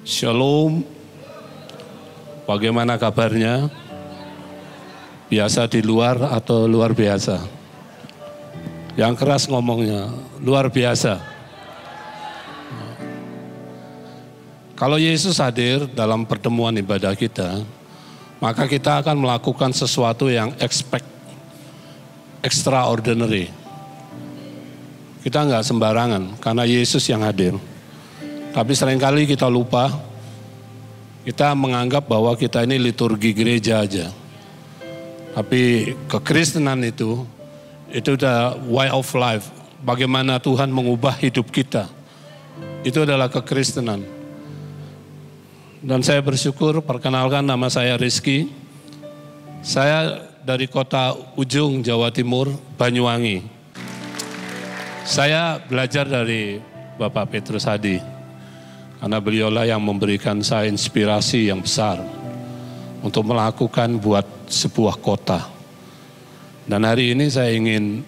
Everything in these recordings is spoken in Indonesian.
Shalom, bagaimana kabarnya? Biasa di luar atau luar biasa? Yang keras ngomongnya, luar biasa. Kalau Yesus hadir dalam pertemuan ibadah kita, maka kita akan melakukan sesuatu yang extraordinary. Kita nggak sembarangan, karena Yesus yang hadir. Tapi seringkali kita lupa, kita menganggap bahwa kita ini liturgi gereja aja. Tapi kekristenan itu udah way of life. Bagaimana Tuhan mengubah hidup kita. Itu adalah kekristenan. Dan saya bersyukur, perkenalkan nama saya Rizky. Saya dari kota Ujung, Jawa Timur, Banyuwangi. Saya belajar dari Bapak Petrus Hadi. Karena beliaulah yang memberikan saya inspirasi yang besar untuk melakukan buat sebuah kota. Dan hari ini saya ingin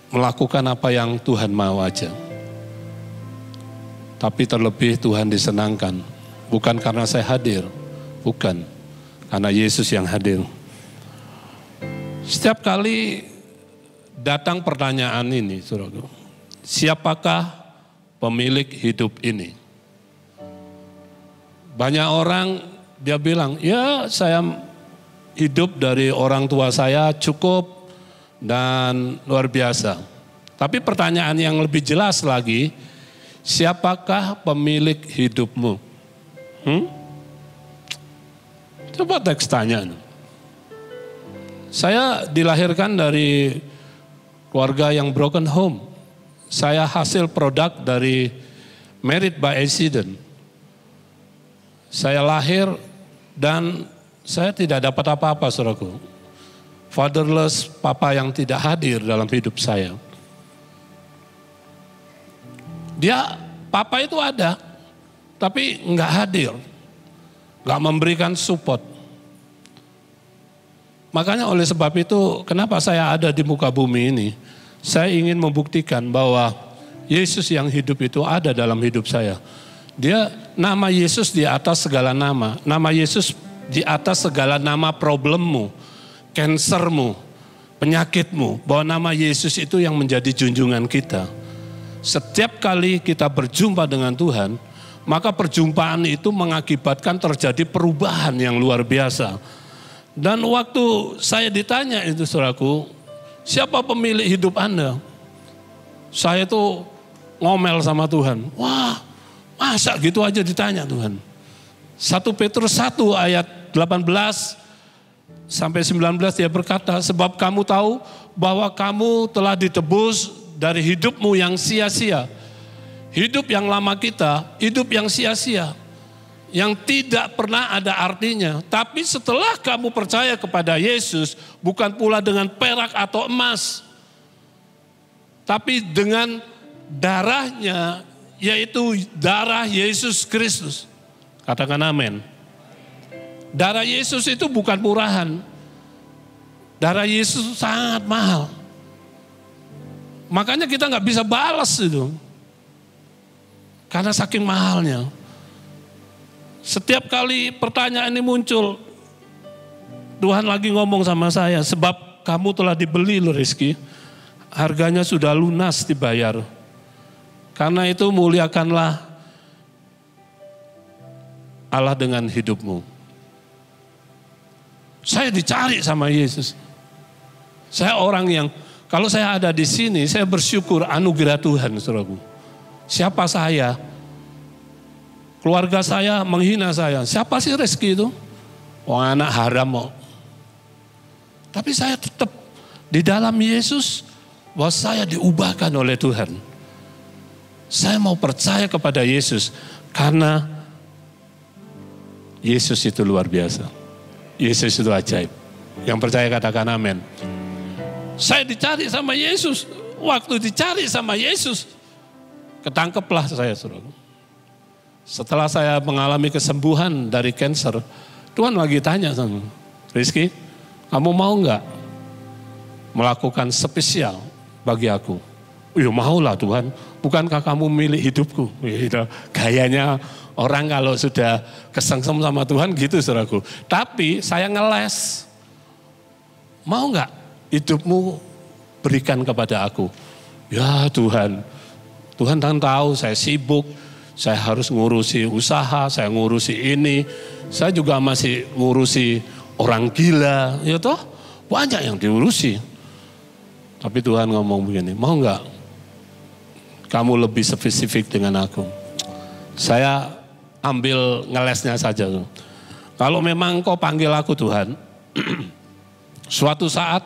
melakukan apa yang Tuhan mau aja. Tapi terlebih Tuhan disenangkan. Bukan karena saya hadir, bukan. Karena Yesus yang hadir. Setiap kali datang pertanyaan ini, saudaraku, siapakah pemilik hidup ini? Banyak orang dia bilang, ya saya hidup dari orang tua saya cukup dan luar biasa. Tapi pertanyaan yang lebih jelas lagi, siapakah pemilik hidupmu? Coba teks tanya. Saya dilahirkan dari keluarga yang broken home. Saya hasil produk dari married by accident. Saya lahir dan saya tidak dapat apa-apa, saudaraku. Fatherless, papa yang tidak hadir dalam hidup saya. Papa itu ada, tapi enggak hadir. Enggak memberikan support. Makanya oleh sebab itu, kenapa saya ada di muka bumi ini? Saya ingin membuktikan bahwa Yesus yang hidup itu ada dalam hidup saya. Nama Yesus di atas segala nama. Nama Yesus di atas segala nama problemmu, kansermu, penyakitmu. Bahwa nama Yesus itu yang menjadi junjungan kita. Setiap kali kita berjumpa dengan Tuhan, maka perjumpaan itu mengakibatkan terjadi perubahan yang luar biasa. Dan waktu saya ditanya itu, saudaraku, siapa pemilik hidup Anda? Saya itu ngomel sama Tuhan. Wah, masa gitu aja ditanya Tuhan. 1 Petrus 1 ayat 18 sampai 19 dia berkata, sebab kamu tahu bahwa kamu telah ditebus dari hidupmu yang sia-sia. Hidup yang lama kita, hidup yang sia-sia. Yang tidak pernah ada artinya. Tapi setelah kamu percaya kepada Yesus, bukan pula dengan perak atau emas, tapi dengan darahnya, yaitu darah Yesus Kristus. Katakan amin. Darah Yesus itu bukan murahan. Darah Yesus sangat mahal. Makanya kita nggak bisa balas itu. Karena saking mahalnya. Setiap kali pertanyaan ini muncul, Tuhan lagi ngomong sama saya, sebab kamu telah dibeli loh Rizky, harganya sudah lunas dibayar. Karena itu muliakanlah Allah dengan hidupmu. Saya dicari sama Yesus. Saya orang yang, kalau saya ada di sini, saya bersyukur anugerah Tuhan, saudaraku. Siapa saya? Keluarga saya menghina saya. Siapa sih Rizky itu? Wong anak haram kok. Tapi saya tetap di dalam Yesus bahwa saya diubahkan oleh Tuhan. Saya mau percaya kepada Yesus karena Yesus itu luar biasa. Yesus itu ajaib. Yang percaya katakan amin. Saya dicari sama Yesus. Waktu dicari sama Yesus, ketangkeplah saya, saudara. Setelah saya mengalami kesembuhan dari kanker, Tuhan lagi tanya sama Rizky, kamu mau nggak melakukan spesial bagi aku? Ya maulah Tuhan, bukankah kamu milik hidupku? Gitu. Gayanya orang kalau sudah kesengsem sama Tuhan gitu saudaraku. Tapi saya ngeles, mau nggak hidupmu berikan kepada aku? Ya Tuhan, Tuhan kan tahu saya sibuk, saya harus ngurusi usaha, saya ngurusi ini, saya juga masih ngurusi orang gila, ya toh banyak yang diurusi. Tapi Tuhan ngomong begini, mau nggak kamu lebih spesifik dengan aku? Saya ambil ngelesnya saja. Kalau memang kau panggil aku Tuhan, suatu saat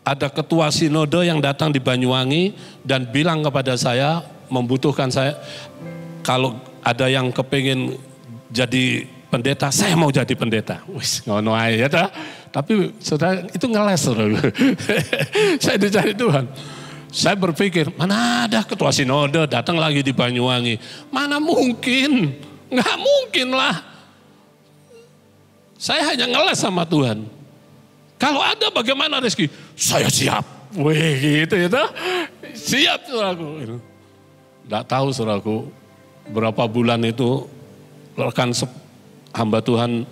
ada ketua sinode yang datang di Banyuwangi dan bilang kepada saya, membutuhkan saya, kalau ada yang kepingin jadi pendeta, saya mau jadi pendeta. Wis ngono ae ya ta. Tapi saudara itu ngeles saudara. Saya dicari Tuhan. Saya berpikir, mana ada ketua sinode datang lagi di Banyuwangi. Mana mungkin, nggak mungkin lah. Saya hanya ngeles sama Tuhan. Kalau ada bagaimana rezeki, saya siap. Wih gitu ya. Siap saudaraku. Nggak tahu saudaraku, berapa bulan itu rekan hamba Tuhan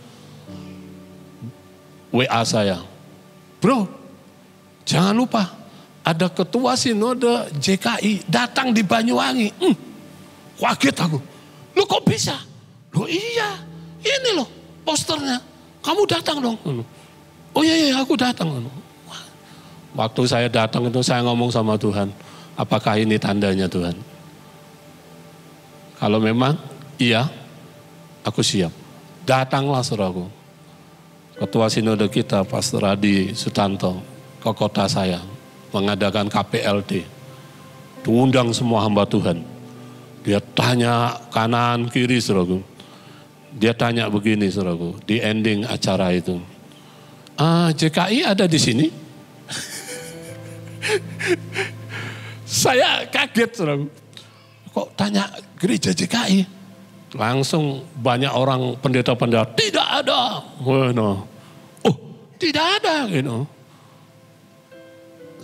WA saya. Bro, jangan lupa. Ada ketua sinode JKI datang di Banyuwangi. Kaget aku. Loh kok bisa? Loh iya, ini loh posternya. Kamu datang dong. Oh iya aku datang. Waktu saya datang itu saya ngomong sama Tuhan. Apakah ini tandanya Tuhan? Kalau memang iya, aku siap. Datanglah saudaraku. Ketua sinode kita Pastor Adi Sutanto ke kota saya. Mengadakan KPLD, diundang semua hamba Tuhan. Dia tanya kanan kiri saudaraku. Dia tanya begini saudaraku, di ending acara itu. JKI ada di sini? Saya kaget saudaraku. Kok tanya gereja JKI? Langsung banyak orang pendeta-pendeta, tidak ada. Oh tidak ada gitu.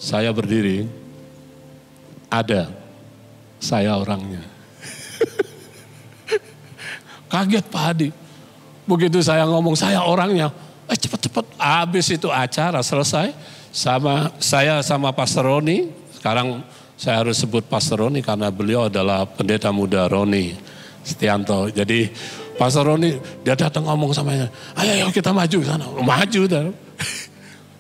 Saya berdiri, ada, saya orangnya. Kaget Pak Adi. Begitu saya ngomong, saya orangnya. Cepet-cepet, habis itu acara selesai. Saya sama Pastor Roni, sekarang saya harus sebut Pastor Roni karena beliau adalah pendeta muda Roni Setianto. Jadi Pastor Roni, dia datang ngomong sama saya, ayo kita maju ke sana. Maju.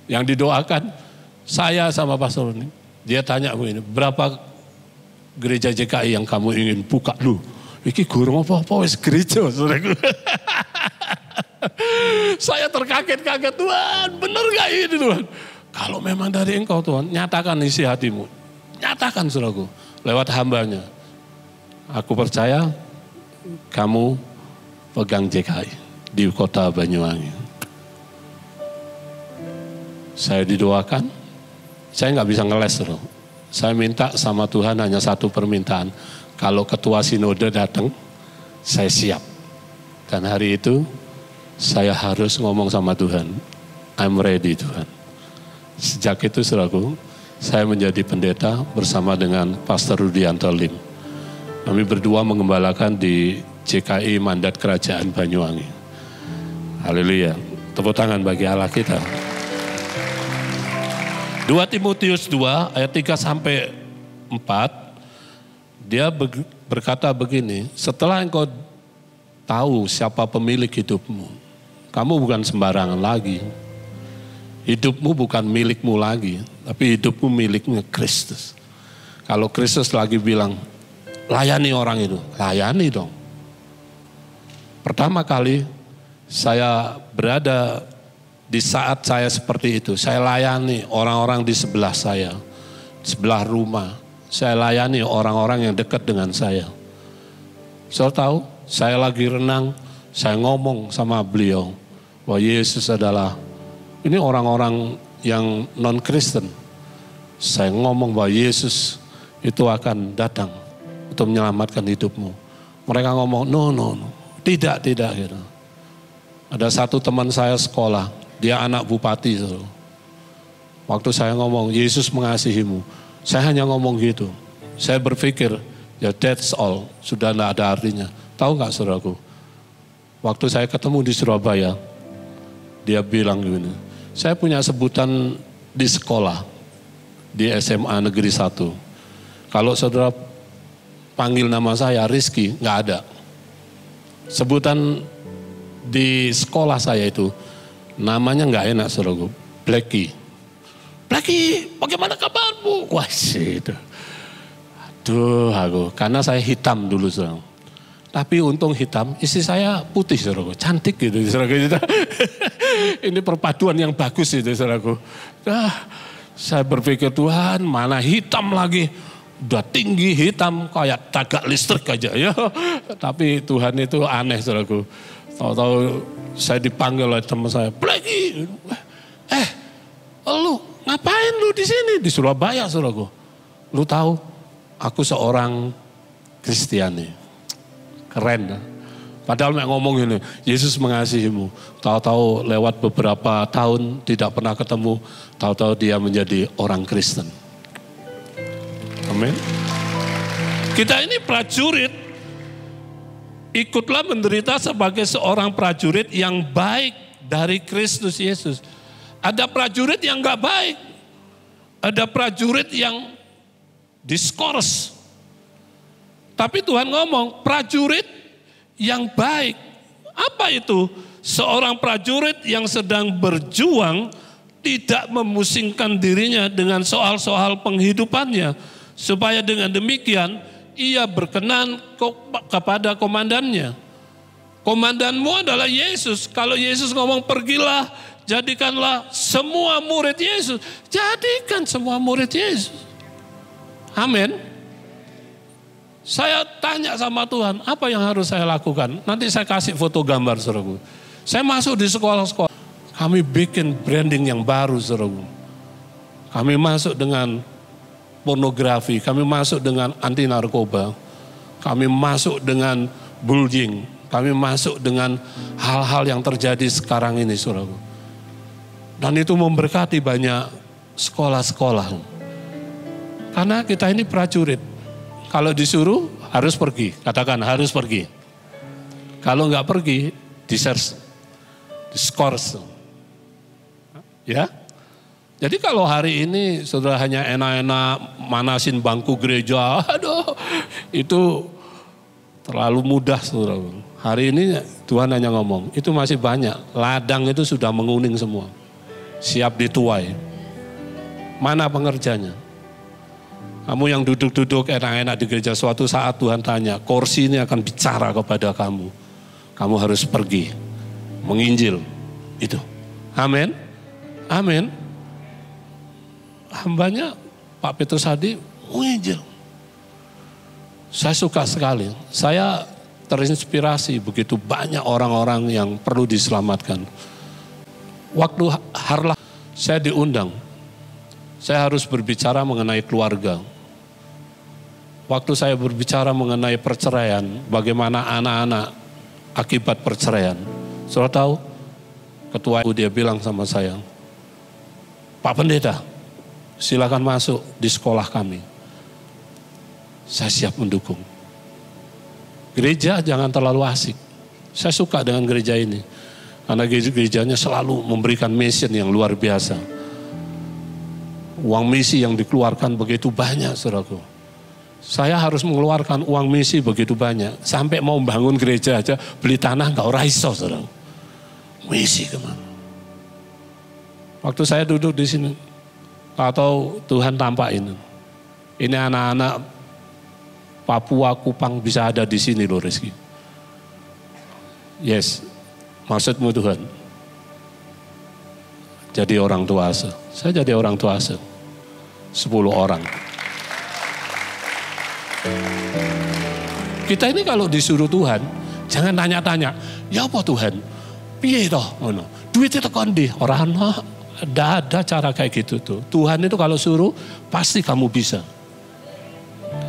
Yang didoakan, saya sama Pastor Roni, dia tanya begini, berapa gereja JKI yang kamu ingin buka lu? Iki gurung apa-apa wis gereja, saudaraku. Saya terkaget-kaget, Tuhan, benar gak ini Tuhan? Kalau memang dari Engkau Tuhan, nyatakan isi hatimu. Nyatakan saudaraku, lewat hambanya. Aku percaya kamu pegang JKI di kota Banyuwangi. Saya didoakan. Saya nggak bisa ngeles loh. Saya minta sama Tuhan hanya satu permintaan. Kalau ketua sinode datang, saya siap. Dan hari itu saya harus ngomong sama Tuhan. I'm ready Tuhan. Sejak itu saudaraku, saya menjadi pendeta bersama dengan Pastor Rudianto Lim. Kami berdua mengembalakan di JKI Mandat Kerajaan Banyuwangi. Haleluya. Tepuk tangan bagi Allah kita. 2 Timotius 2 ayat 3 sampai 4, dia berkata begini, setelah engkau tahu siapa pemilik hidupmu, kamu bukan sembarangan lagi. Hidupmu bukan milikmu lagi, tapi hidupmu miliknya Kristus. Kalau Kristus lagi bilang, layani orang itu, layani dong. Pertama kali saya berada di saat saya seperti itu, saya layani orang-orang di sebelah saya, sebelah rumah. Saya layani orang-orang yang dekat dengan saya. Saya tahu, saya lagi renang, saya ngomong sama beliau, bahwa Yesus adalah, ini orang-orang yang non-Kristen. Saya ngomong bahwa Yesus itu akan datang untuk menyelamatkan hidupmu. Mereka ngomong, no, tidak gitu. Ada satu teman saya sekolah, dia anak bupati. Waktu saya ngomong, Yesus mengasihimu. Saya hanya ngomong gitu. Saya berpikir, ya that's all, sudah tidak ada artinya. Tahu nggak saudaraku? Waktu saya ketemu di Surabaya, dia bilang gini, saya punya sebutan di sekolah, di SMA Negeri 1. Kalau saudara panggil nama saya Rizky, nggak ada. Sebutan di sekolah saya itu, namanya nggak enak saudaraku, Blacky. Blacky, bagaimana kabarmu? Wah itu. Aduh aku, karena saya hitam dulu saudara. Tapi untung hitam, istri saya putih saudaraku, cantik gitu saudaraku. Ini perpaduan yang bagus itu saudaraku. Saya berpikir Tuhan mana hitam lagi. Udah tinggi hitam kayak tagak listrik aja ya. Tapi Tuhan itu aneh saudaraku. Tahu-tahu saya dipanggil oleh teman saya, Blacky. Lu ngapain lu di sini? Di Surabaya saudaraku. Lu tahu, aku seorang Kristiani. Keren. Padahal ngomong gini, Yesus mengasihimu. Tahu-tahu lewat beberapa tahun tidak pernah ketemu, tahu-tahu dia menjadi orang Kristen. Amin. Kita ini prajurit, ikutlah menderita sebagai seorang prajurit yang baik dari Kristus Yesus. Ada prajurit yang gak baik, ada prajurit yang diskors. Tapi Tuhan ngomong, prajurit yang baik. Apa itu? Seorang prajurit yang sedang berjuang tidak memusingkan dirinya dengan soal-soal penghidupannya. Supaya dengan demikian ia berkenan kepada komandannya. Komandanmu adalah Yesus. Kalau Yesus ngomong pergilah, jadikanlah semua murid Yesus. Jadikan semua murid Yesus. Amin. Saya tanya sama Tuhan, apa yang harus saya lakukan? Nanti saya kasih foto gambar saudaraku. Saya masuk di sekolah-sekolah. Kami bikin branding yang baru saudaraku. Kami masuk dengan pornografi, kami masuk dengan anti narkoba. Kami masuk dengan bullying. Kami masuk dengan hal-hal yang terjadi sekarang ini saudaraku. Dan itu memberkati banyak sekolah-sekolah. Karena kita ini prajurit. Kalau disuruh harus pergi, katakan harus pergi. Kalau nggak pergi, diskors. Ya. Jadi kalau hari ini saudara hanya enak-enak manasin bangku gereja, aduh, itu terlalu mudah saudara. Hari ini Tuhan hanya ngomong, itu masih banyak. Ladang itu sudah menguning semua, siap dituai. Mana pengerjanya? Kamu yang duduk-duduk enak-enak di gereja, suatu saat Tuhan tanya, kursi ini akan bicara kepada kamu. Kamu harus pergi, menginjil. Itu. Amin. Amin. Hambanya Pak Petrus Hadi menginjil. Saya suka sekali. Saya terinspirasi begitu banyak orang-orang yang perlu diselamatkan. Waktu Harlah saya diundang. Saya harus berbicara mengenai keluarga. Waktu saya berbicara mengenai perceraian, bagaimana anak-anak akibat perceraian. Saudara tahu, ketua itu dia bilang sama saya, Pak Pendeta, silakan masuk di sekolah kami. Saya siap mendukung. Gereja jangan terlalu asik. Saya suka dengan gereja ini. Karena gerejanya selalu memberikan mission yang luar biasa. Uang misi yang dikeluarkan begitu banyak, saudaraku. Saya harus mengeluarkan uang misi begitu banyak. Sampai mau bangun gereja aja, beli tanah nggak raiso, saudara. Misi kemana? Waktu saya duduk di sini, atau Tuhan tampakin. Ini anak-anak Papua, Kupang bisa ada di sini loh Rizky. Yes, maksudmu Tuhan. Jadi orang tua asuh. Saya jadi orang tua asuh. 10 orang. Kita ini kalau disuruh Tuhan, jangan tanya-tanya, ya apa Tuhan? Piye toh? Duit itu kondi, orang tidak ada cara kayak gitu tuh. Tuhan itu kalau suruh, pasti kamu bisa.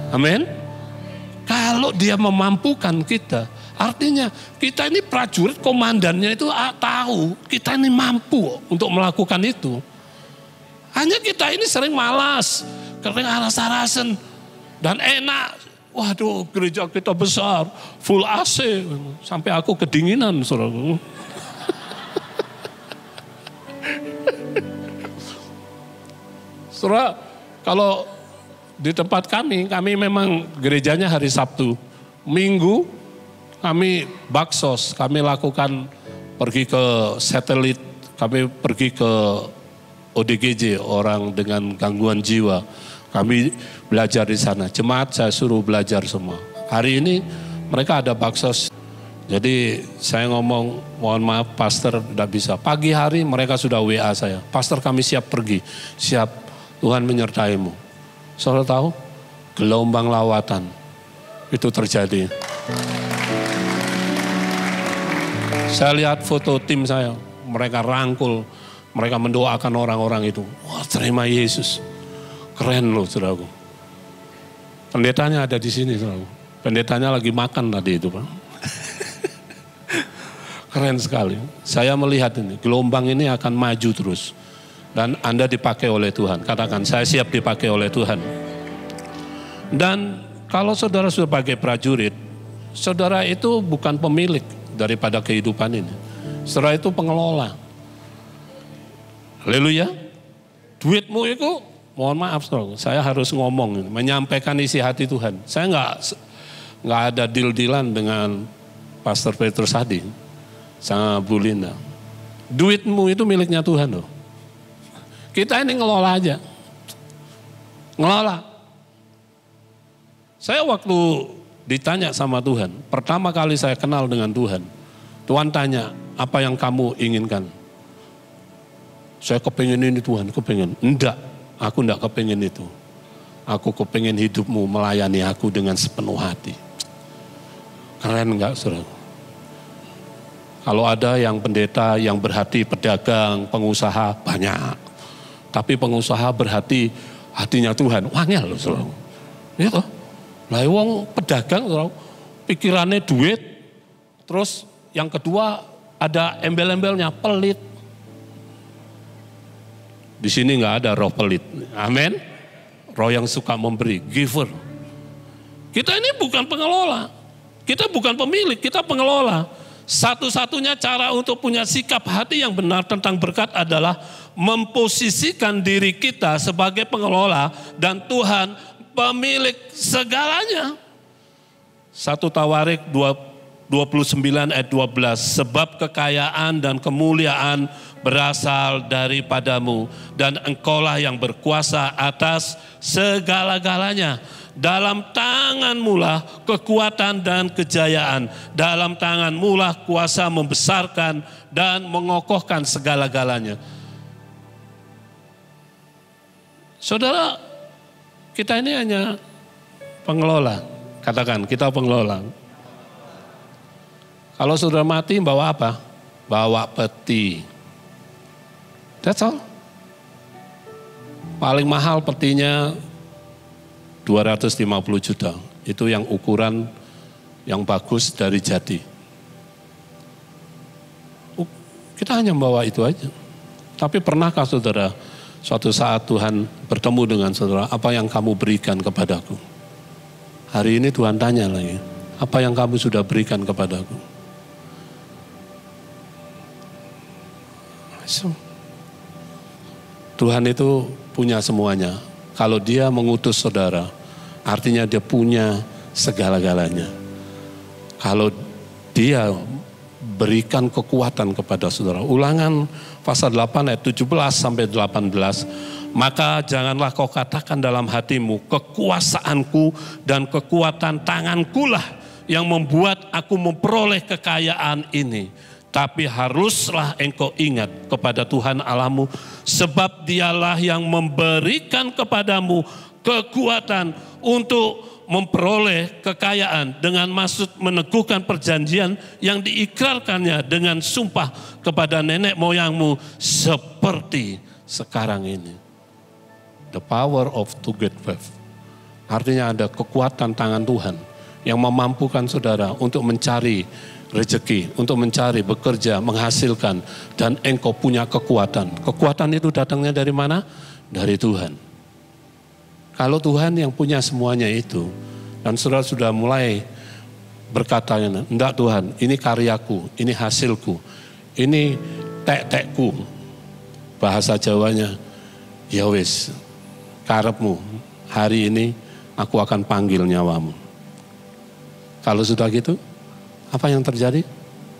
Amin. Kalau dia memampukan kita, artinya kita ini prajurit, komandannya itu tahu kita ini mampu untuk melakukan itu. Hanya kita ini sering malas, kering aras-arasan. Dan enak. Waduh, gereja kita besar, full AC. Sampai aku kedinginan, saudaraku. Saudara, kalau di tempat kami memang gerejanya hari Sabtu. Minggu kami baksos, kami lakukan pergi ke satelit, kami pergi ke ODGJ, orang dengan gangguan jiwa. Kami belajar di sana. Jemaat saya suruh belajar semua. Hari ini mereka ada baksos. Jadi saya ngomong, mohon maaf pastor tidak bisa. Pagi hari mereka sudah WA saya. Pastor kami siap pergi. Siap, Tuhan menyertaimu. Saudara tahu? Gelombang lawatan. Itu terjadi. Saya lihat foto tim saya. Mereka rangkul. Mereka mendoakan orang-orang itu. Wah, terima Yesus. Keren loh, saudaraku. Pendetanya ada di sini, saudaraku. Pendetanya lagi makan tadi itu, Pak. Keren sekali. Saya melihat ini, gelombang ini akan maju terus. Dan Anda dipakai oleh Tuhan. Katakan, saya siap dipakai oleh Tuhan. Dan kalau saudara sebagai prajurit, saudara itu bukan pemilik daripada kehidupan ini. Saudara itu pengelola. Haleluya. Duitmu itu, mohon maaf saudara, saya harus ngomong, menyampaikan isi hati Tuhan. Saya nggak ada deal-dealan dengan Pastor Petrus Hadi sama Bu Linda. Duitmu itu miliknya Tuhan loh. Kita ini ngelola aja. Ngelola. Saya waktu ditanya sama Tuhan, pertama kali saya kenal dengan Tuhan. Tuhan tanya, apa yang kamu inginkan? Saya kepengen ini Tuhan, kepengen. Enggak. Aku enggak kepengen itu. Aku kepengen hidupmu melayani aku dengan sepenuh hati. Keren enggak, saudara? Kalau ada yang pendeta yang berhati pedagang, pengusaha banyak. Tapi pengusaha berhati hatinya Tuhan. Wangel loh, saudara. Ya toh? Lah wong pedagang, saudara, pikirannya duit. Terus yang kedua ada embel-embelnya, pelit. Di sini nggak ada roh pelit. Amin. Roh yang suka memberi, giver. Kita ini bukan pengelola. Kita bukan pemilik, kita pengelola. Satu-satunya cara untuk punya sikap hati yang benar tentang berkat adalah memposisikan diri kita sebagai pengelola dan Tuhan pemilik segalanya. 1 Tawarik 29 ayat 12. Sebab kekayaan dan kemuliaan berasal daripadamu dan engkaulah yang berkuasa atas segala-galanya. Dalam tanganmulah kekuatan dan kejayaan. Dalam tanganmulah kuasa membesarkan dan mengokohkan segala-galanya. Saudara, kita ini hanya pengelola. Katakan, kita pengelola. Kalau saudara mati bawa apa? Bawa peti. That's all. Paling mahal petinya 250 juta. Itu yang ukuran yang bagus dari jati. Kita hanya membawa itu aja. Tapi pernahkah saudara suatu saat Tuhan bertemu dengan saudara, apa yang kamu berikan kepadaku? Hari ini Tuhan tanya lagi, apa yang kamu sudah berikan kepadaku? Tuhan itu punya semuanya. Kalau dia mengutus saudara, artinya dia punya segala-galanya. Kalau dia berikan kekuatan kepada saudara. Ulangan pasal 8 ayat 17 sampai 18. Maka janganlah kau katakan dalam hatimu, kekuasaanku dan kekuatan tangankulah yang membuat aku memperoleh kekayaan ini. Tapi haruslah engkau ingat kepada Tuhan Allahmu, sebab dialah yang memberikan kepadamu kekuatan untuk memperoleh kekayaan dengan maksud meneguhkan perjanjian yang diikrarkannya dengan sumpah kepada nenek moyangmu seperti sekarang ini. The power of to get wealth. Artinya ada kekuatan tangan Tuhan yang memampukan saudara untuk mencari rezeki, untuk mencari, bekerja, menghasilkan, dan engkau punya kekuatan. Kekuatan itu datangnya dari mana? Dari Tuhan. Kalau Tuhan yang punya semuanya itu, dan saudara sudah mulai berkata, enggak Tuhan, ini karyaku, ini hasilku, ini tek-tekku. Bahasa Jawanya, ya wis, karepmu, hari ini aku akan panggil nyawamu. Kalau sudah gitu, apa yang terjadi?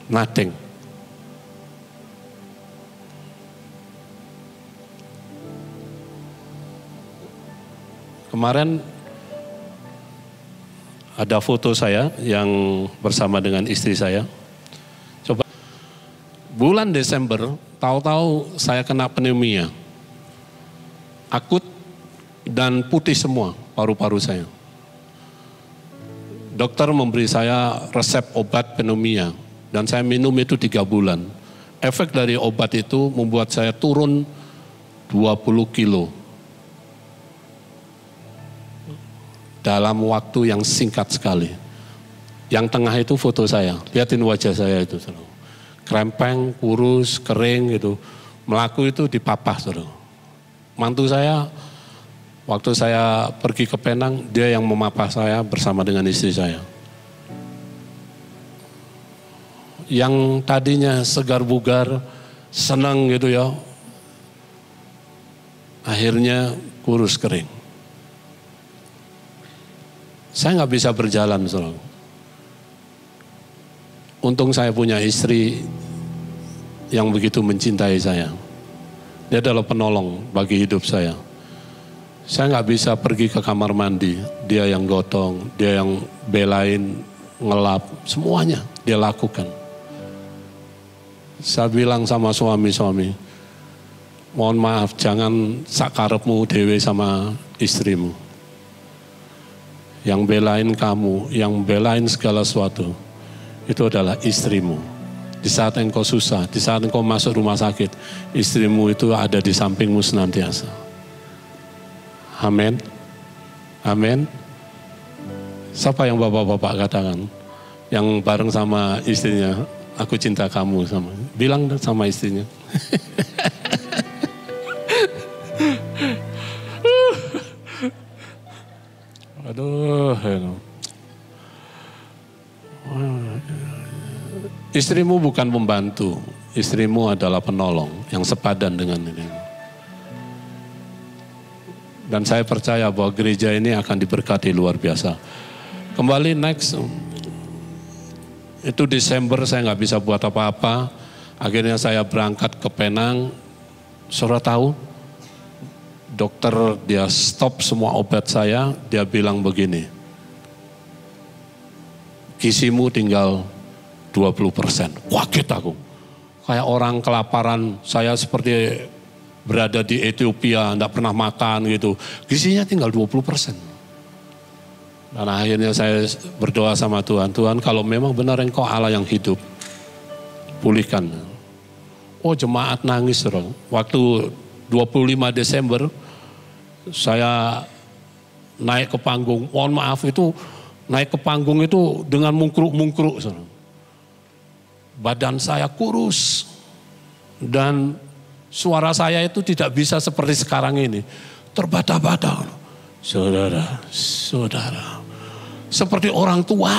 Nothing. Kemarin ada foto saya yang bersama dengan istri saya. Coba bulan Desember, tahu-tahu saya kena pneumonia. Akut dan putih semua paru-paru saya. Dokter memberi saya resep obat pneumonia dan saya minum itu 3 bulan. Efek dari obat itu membuat saya turun 20 kilo. Dalam waktu yang singkat sekali. Yang tengah itu foto saya, lihatin wajah saya itu. Krempeng, kurus, kering gitu. Melaku itu dipapah. Mantu saya, waktu saya pergi ke Penang, dia yang memapah saya bersama dengan istri saya. Yang tadinya segar bugar, senang gitu ya, akhirnya kurus kering. Saya nggak bisa berjalan, saudara. Untung saya punya istri yang begitu mencintai saya. Dia adalah penolong bagi hidup saya. Saya nggak bisa pergi ke kamar mandi. Dia yang gotong, dia yang belain, ngelap, semuanya dia lakukan. Saya bilang sama suami-suami, mohon maaf, jangan sakarepmu dewe sama istrimu. Yang belain kamu, yang belain segala sesuatu, itu adalah istrimu. Di saat engkau susah, di saat engkau masuk rumah sakit, istrimu itu ada di sampingmu senantiasa. Amin. Amin. Siapa yang bapak-bapak katakan? Yang bareng sama istrinya, aku cinta kamu sama. Bilang sama istrinya. Aduh, istrimu bukan pembantu, istrimu adalah penolong yang sepadan dengan ini. Dan saya percaya bahwa gereja ini akan diberkati luar biasa. Kembali next, itu Desember saya nggak bisa buat apa-apa. Akhirnya saya berangkat ke Penang. Saudara tahu? Dokter dia stop semua obat saya, dia bilang begini, gizimu tinggal 20%. Kaget aku, kayak orang kelaparan, saya seperti berada di Ethiopia, enggak pernah makan gitu, gizinya tinggal 20%. Dan akhirnya saya berdoa sama Tuhan, Tuhan kalau memang benar Engkau Allah yang hidup, pulihkan. Oh jemaat nangis, waktu 25 Desember, saya naik ke panggung, mohon maaf itu naik ke panggung itu dengan mungkruk-mungkruk. Badan saya kurus dan suara saya itu tidak bisa seperti sekarang ini. Terbata-bata. Saudara, seperti orang tua.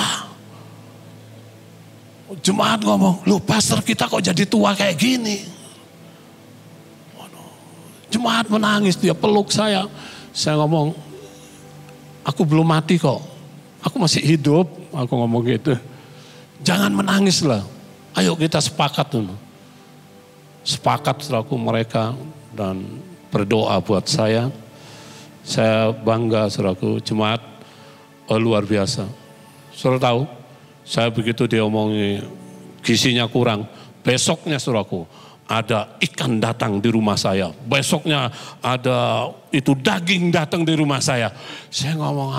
Jemaat ngomong, loh pastor kita kok jadi tua kayak gini. Jemaat menangis, dia peluk saya. Saya ngomong, aku belum mati kok. Aku masih hidup, aku ngomong gitu. Jangan menangis lah. Ayo kita sepakat dulu. Sepakat selaku mereka dan berdoa buat saya. Saya bangga selaku jemaat, luar biasa. Saudara tahu, saya begitu dia omongi gizinya kurang. Besoknya saudaraku, ada ikan datang di rumah saya. Besoknya ada itu daging datang di rumah saya. Saya ngomong,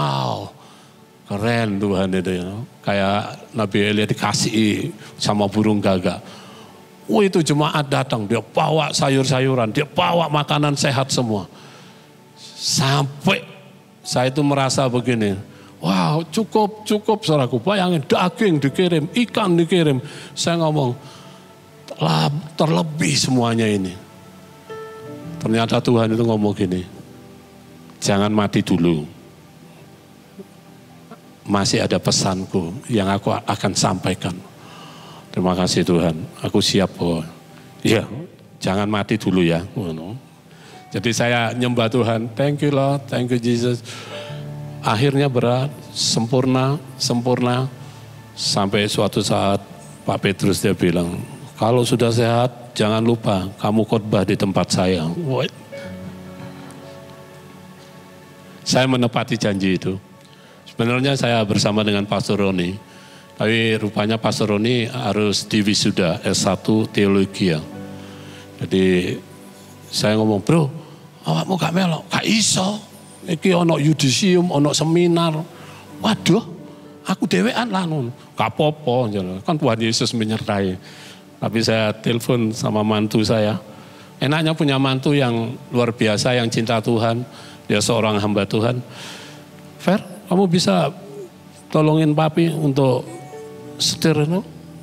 keren Tuhan itu ya. Kayak Nabi Elia dikasih sama burung gagak. Itu jemaat datang, dia bawa sayur-sayuran, dia bawa makanan sehat semua. Sampai saya itu merasa begini, wow cukup saudaraku. Bayangin daging dikirim, ikan dikirim. Saya ngomong, terlebih semuanya ini. Ternyata Tuhan itu ngomong gini, jangan mati dulu. Masih ada pesanku yang aku akan sampaikan. Terima kasih Tuhan, aku siap kok. Ya, jangan mati dulu ya. Jadi saya nyembah Tuhan, thank you Lord, thank you Jesus. Akhirnya berat, sempurna. Sampai suatu saat Pak Petrus dia bilang, kalau sudah sehat jangan lupa kamu khotbah di tempat saya. Saya menepati janji itu. Sebenarnya saya bersama dengan Pastor Roni, tapi rupanya Pastor Roni harus diwisuda S1 teologi ya. Jadi saya ngomong, bro, awakmu gak melok, gak iso. Iki ono yudisium, ono seminar. Waduh, aku dewean lah nun. Gak apa-apa, kan Tuhan Yesus menyertai. Tapi saya telepon sama mantu saya. Enaknya punya mantu yang luar biasa, yang cinta Tuhan. Dia seorang hamba Tuhan. Fer, kamu bisa tolongin papi untuk setir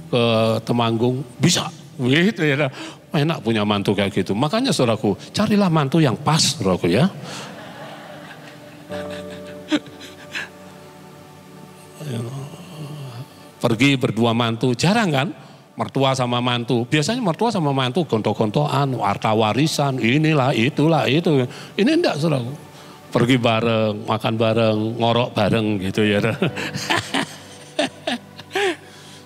ke Temanggung? Bisa. Gitu ya. Enak punya mantu kayak gitu. Makanya saudaraku, carilah mantu yang pas saudaraku ya. Pergi berdua mantu, jarang kan? Mertua sama mantu. Biasanya mertua sama mantu gontok-gontokan, harta warisan, inilah, itulah, itu. Ini enggak saudaraku. Pergi bareng, makan bareng, ngorok bareng gitu ya.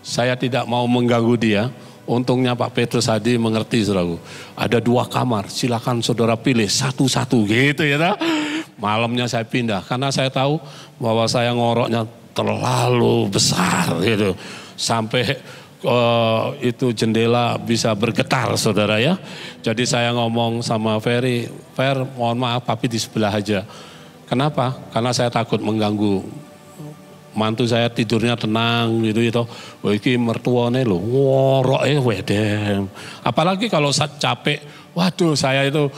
Saya tidak mau mengganggu dia. Untungnya Pak Petrus Hadi mengerti saudaraku. Ada 2 kamar, silakan saudara pilih satu-satu gitu ya. Malamnya saya pindah karena saya tahu bahwa saya ngoroknya terlalu besar gitu. Sampai itu jendela bisa bergetar saudara ya. Jadi saya ngomong sama Ferry, Fer mohon maaf papi di sebelah aja. Kenapa? Karena saya takut mengganggu. Mantu saya tidurnya tenang gitu. Wah iki mertuane lho, ngoroke wedem. Apalagi kalau capek, waduh saya itu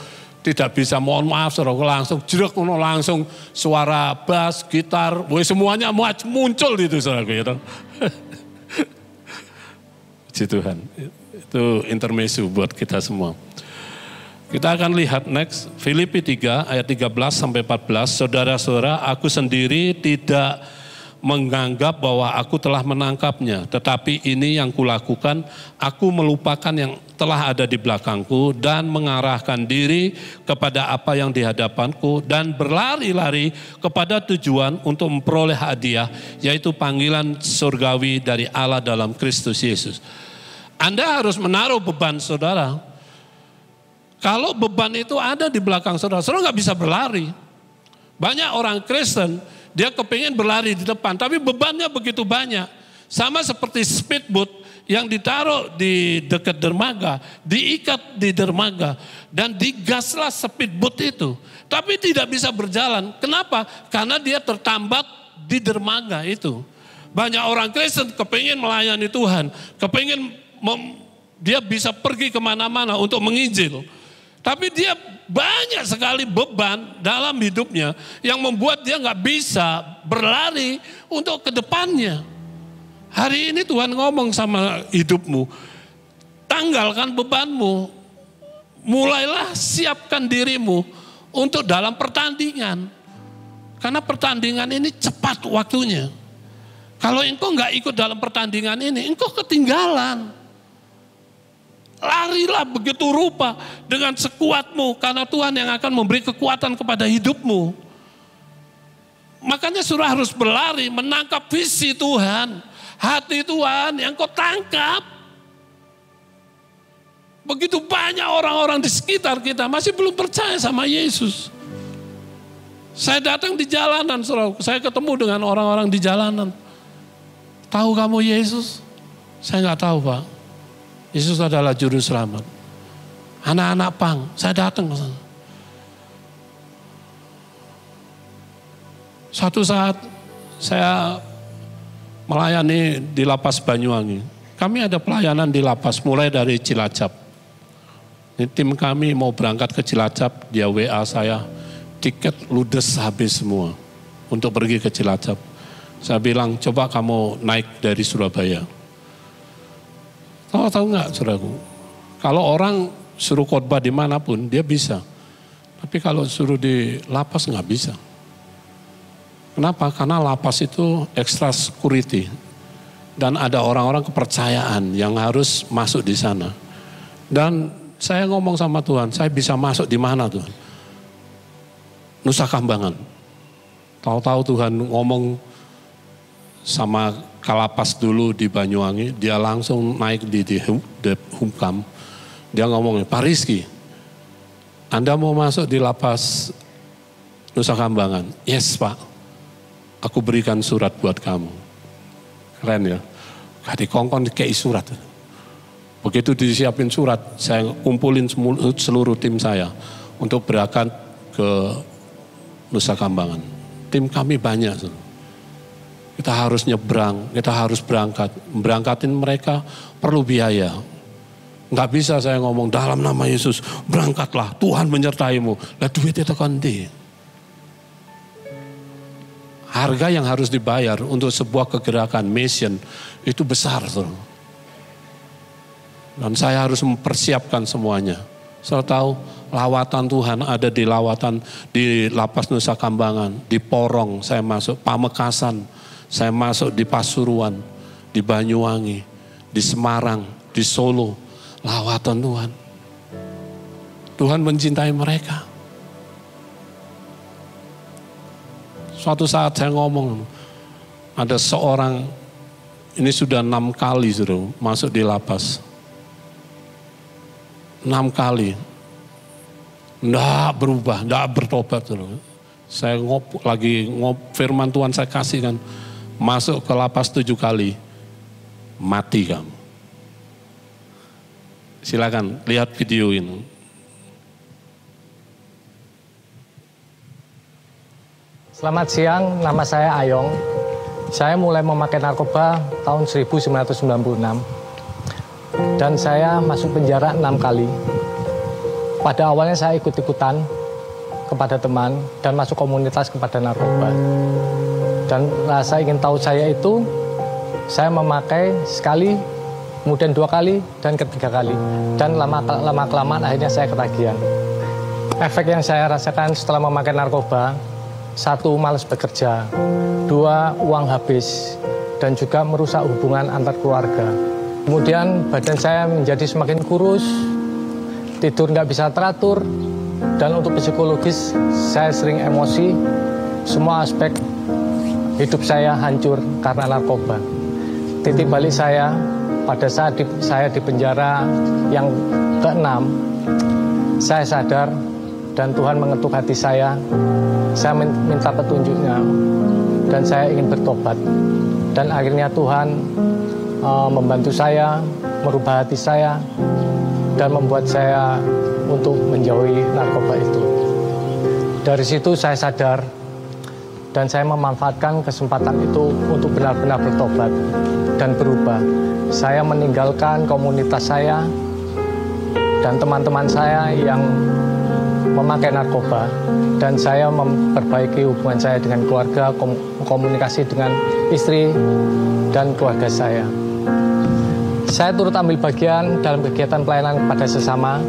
tidak bisa, mohon maaf saudara, langsung jeruk langsung suara bass, gitar, semuanya muncul gitu saudara gitu. Puji Tuhan. Itu intermezzo buat kita semua. Kita akan lihat next, Filipi 3 ayat 13 sampai 14. Saudara-saudara, aku sendiri tidak menganggap bahwa aku telah menangkapnya, tetapi ini yang kulakukan, aku melupakan yang telah ada di belakangku dan mengarahkan diri kepada apa yang di hadapanku dan berlari-lari kepada tujuan untuk memperoleh hadiah, yaitu panggilan surgawi dari Allah dalam Kristus Yesus. Anda harus menaruh beban saudara. Kalau beban itu ada di belakang saudara, saudara nggak bisa berlari. Banyak orang Kristen, dia kepingin berlari di depan, tapi bebannya begitu banyak. Sama seperti speedboat yang ditaruh di dekat dermaga, diikat di dermaga, dan digaslah speedboat itu. Tapi tidak bisa berjalan. Kenapa? Karena dia tertambat di dermaga itu. Banyak orang Kristen kepingin melayani Tuhan, kepingin dia bisa pergi kemana-mana untuk menginjil. Tapi dia banyak sekali beban dalam hidupnya yang membuat dia nggak bisa berlari untuk ke depannya. Hari ini Tuhan ngomong sama hidupmu, tanggalkan bebanmu, mulailah siapkan dirimu untuk dalam pertandingan. Karena pertandingan ini cepat waktunya. Kalau engkau nggak ikut dalam pertandingan ini, engkau ketinggalan. Larilah begitu rupa dengan sekuatmu, karena Tuhan yang akan memberi kekuatan kepada hidupmu. Makanya saudara harus berlari menangkap visi Tuhan, hati Tuhan yang kau tangkap. Begitu banyak orang-orang di sekitar kita masih belum percaya sama Yesus. Saya datang di jalanan, saudara, saya ketemu dengan orang-orang di jalanan. Tahu kamu Yesus? Saya nggak tahu Pak. Yesus adalah juru selamat. Anak-anak pang, saya datang ke sana. Suatu saat saya melayani di Lapas Banyuwangi. Kami ada pelayanan di lapas mulai dari Cilacap. Ini tim kami mau berangkat ke Cilacap, dia WA saya, tiket ludes habis semua untuk pergi ke Cilacap. Saya bilang, coba kamu naik dari Surabaya. Tahu nggak saudaraku? Kalau orang suruh khotbah dimanapun dia bisa. Tapi kalau suruh di lapas nggak bisa. Kenapa? Karena lapas itu extra security. Dan ada orang-orang kepercayaan yang harus masuk di sana. Dan saya ngomong sama Tuhan, saya bisa masuk di mana Tuhan? Nusa Kambangan. Tahu-tahu Tuhan ngomong sama Kalapas dulu di Banyuwangi, dia langsung naik di Humkam. Dia ngomong, Pak Rizky, Anda mau masuk di lapas Nusa Kambangan? Yes Pak, aku berikan surat buat kamu. Keren ya, gak dikongkon dikei surat. Begitu disiapin surat, saya kumpulin seluruh tim saya untuk berangkat ke Nusa Kambangan. Tim kami banyak. Kita harus nyebrang, kita harus berangkat. Berangkatin mereka perlu biaya. Nggak bisa saya ngomong dalam nama Yesus, berangkatlah, Tuhan menyertaimu. Lah duit itu kan di. Harga yang harus dibayar untuk sebuah kegerakan, mission, itu besar. Dan saya harus mempersiapkan semuanya. Saya tahu lawatan Tuhan ada di lapas Nusa Kambangan, di Porong saya masuk, Pamekasan. Saya masuk di Pasuruan, di Banyuwangi, di Semarang, di Solo. Lawatan Tuhan. Tuhan mencintai mereka. Suatu saat saya ngomong, ada seorang, ini sudah 6 kali suruh masuk di lapas. 6 kali. Nggak berubah, nggak bertobat. Saya firman Tuhan saya kasih kan. Masuk ke lapas 7 kali, mati kamu. Silakan lihat video ini. Selamat siang, nama saya Ayong. Saya mulai memakai narkoba tahun 1996. Dan saya masuk penjara 6 kali. Pada awalnya saya ikut-ikutan kepada teman dan masuk komunitas kepada narkoba. Dan rasa ingin tahu saya itu, saya memakai sekali, kemudian 2 kali, dan ketiga kali. Dan lama-kelamaan akhirnya saya ketagihan. Efek yang saya rasakan setelah memakai narkoba, 1, malas bekerja, 2, uang habis, dan juga merusak hubungan antar keluarga. Kemudian badan saya menjadi semakin kurus, tidur nggak bisa teratur, dan untuk psikologis saya sering emosi, semua aspek hidup saya hancur karena narkoba. Titik balik saya pada saat saya di penjara yang ke-6, saya sadar dan Tuhan mengetuk hati saya minta petunjuknya dan saya ingin bertobat. Dan akhirnya Tuhan membantu saya, merubah hati saya dan membuat saya untuk menjauhi narkoba itu. Dari situ saya sadar dan saya memanfaatkan kesempatan itu untuk benar-benar bertobat dan berubah. Saya meninggalkan komunitas saya dan teman-teman saya yang memakai narkoba dan saya memperbaiki hubungan saya dengan keluarga, komunikasi dengan istri dan keluarga saya. Saya turut ambil bagian dalam kegiatan pelayanan kepada sesama